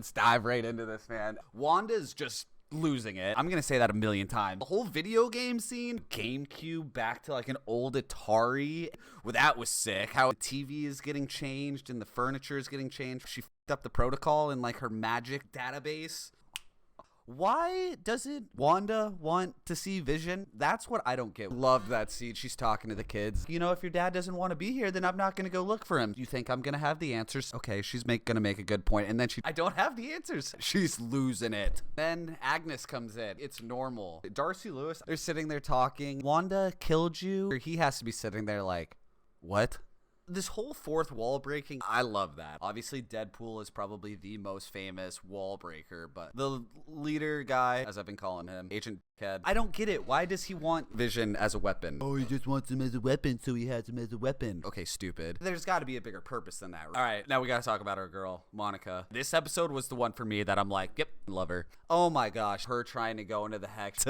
let's dive right into this, man. Wanda's just losing it. I'm gonna say that a million times. The whole video game scene, GameCube back to like an old Atari, well, that was sick. How the TV is getting changed and the furniture is getting changed. She fucked up the protocol in like her magic database. Why doesn't Wanda want to see Vision? That's what I don't get. Love that scene. She's talking to the kids. You know, if your dad doesn't want to be here, then I'm not going to go look for him. You think I'm going to have the answers? Okay, she's going to make a good point. And then I don't have the answers. She's losing it. Then Agnes comes in. It's normal. Darcy Lewis, they're sitting there talking. Wanda killed you? Or he has to be sitting there like, what? This whole fourth wall breaking, I love that. Obviously, Deadpool is probably the most famous wall breaker, but the leader guy, as I've been calling him, Agent Ked, I don't get it. Why does he want Vision as a weapon? Oh, he just wants him as a weapon, so he has him as a weapon. Okay, stupid. There's got to be a bigger purpose than that. All right, now we got to talk about our girl, Monica. This episode was the one for me that I'm like, yep, love her. Oh my gosh, her trying to go into the hex.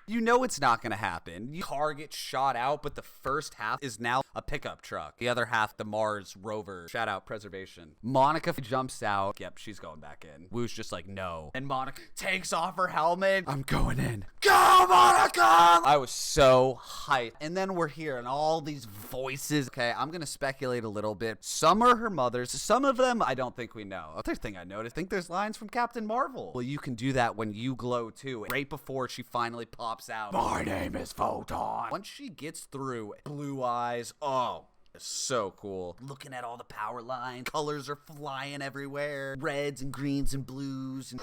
You know it's not going to happen. Your car gets shot out, but the first half is now a pickup truck. The other half, the Mars rover. Shout out Preservation. Monica jumps out. Yep, she's going back in. Wu's just like, no. And Monica takes off her helmet. I'm going in. Go, Monica! I was so hyped. And then we're hearing all these voices. Okay, I'm going to speculate a little bit. Some are her mother's. Some of them, I don't think we know. Other thing I noticed, I think there's lines from Captain Marvel. Well, you can do that when you glow too. Right before she finally pops out. My name is Photon. Once she gets through, blue eyes, oh, it's so cool. Looking at all the power lines, colors are flying everywhere, reds and greens and blues, and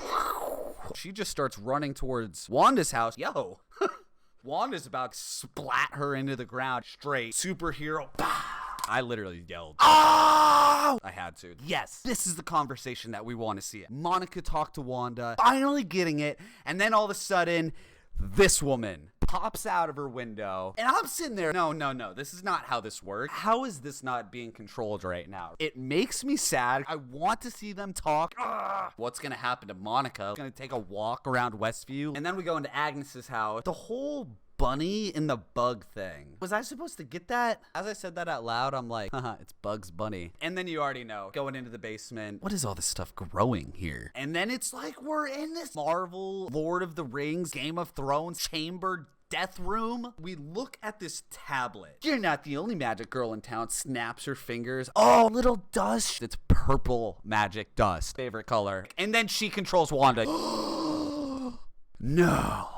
she just starts running towards Wanda's house. Yo, Wanda's about to splat her into the ground straight. Superhero. I literally yelled. Oh! I had to. Yes, this is the conversation that we want to see. Monica talked to Wanda, finally getting it, and then all of a sudden, this woman pops out of her window, and I'm sitting there, no, this is not how this works. How is this not being controlled right now? It makes me sad. I want to see them talk. Ugh. What's gonna happen to Monica? Gonna take a walk around Westview, and then we go into Agnes's house. The whole bunny in the bug thing. Was I supposed to get that? As I said that out loud, I'm like, haha, it's Bugs Bunny. And then you already know, going into the basement, what is all this stuff growing here? And then it's like we're in this Marvel, Lord of the Rings, Game of Thrones, chamber, death room. We look at this tablet. You're not the only magic girl in town. Snaps her fingers. Oh, little dust. It's purple magic dust. Favorite color. And then she controls Wanda. No.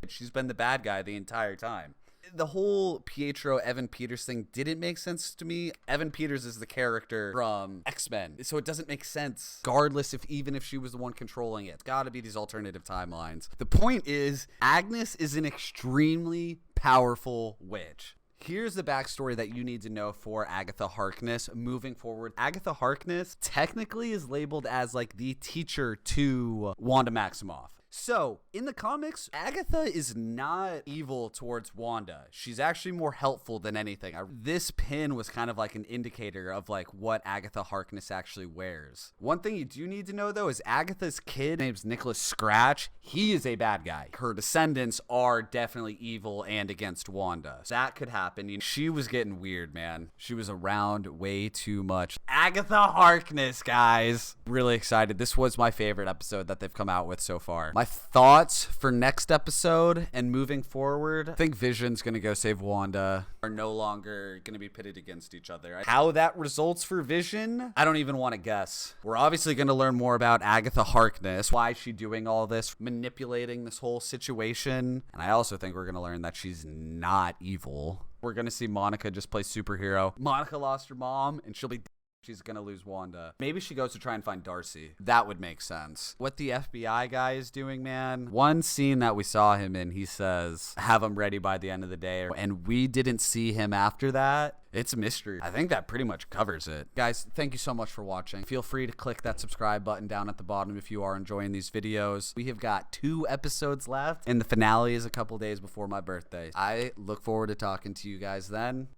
She's been the bad guy the entire time. The whole Pietro Evan Peters thing didn't make sense to me. Evan Peters is the character from X-Men, so it doesn't make sense. Regardless, even if she was the one controlling it, it's got to be these alternative timelines. The point is, Agnes is an extremely powerful witch. Here's the backstory that you need to know for Agatha Harkness moving forward. Agatha Harkness technically is labeled as like the teacher to Wanda Maximoff. So, in the comics, Agatha is not evil towards Wanda. She's actually more helpful than anything. This pin was kind of like an indicator of like what Agatha Harkness actually wears. One thing you do need to know though is Agatha's kid, name's Nicholas Scratch. He is a bad guy. Her descendants are definitely evil and against Wanda. So that could happen. You know, she was getting weird, man. She was around way too much. Agatha Harkness, guys. Really excited. This was my favorite episode that they've come out with so far. My thoughts for next episode and moving forward, I think Vision's going to go save Wanda. Are no longer going to be pitted against each other. How that results for Vision, I don't even want to guess. We're obviously going to learn more about Agatha Harkness. Why is she doing all this, manipulating this whole situation? And I also think we're going to learn that she's not evil. We're going to see Monica just play superhero. Monica lost her mom, and she's gonna lose Wanda. Maybe she goes to try and find Darcy. That would make sense. What the FBI guy is doing, man. One scene that we saw him in, he says, have him ready by the end of the day. And we didn't see him after that. It's a mystery. I think that pretty much covers it. Guys, thank you so much for watching. Feel free to click that subscribe button down at the bottom if you are enjoying these videos. We have got 2 episodes left, and the finale is a couple days before my birthday. I look forward to talking to you guys then.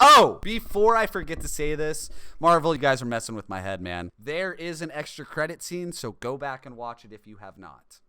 Oh, before I forget to say this, Marvel, you guys are messing with my head, man. There is an extra credit scene, so go back and watch it if you have not.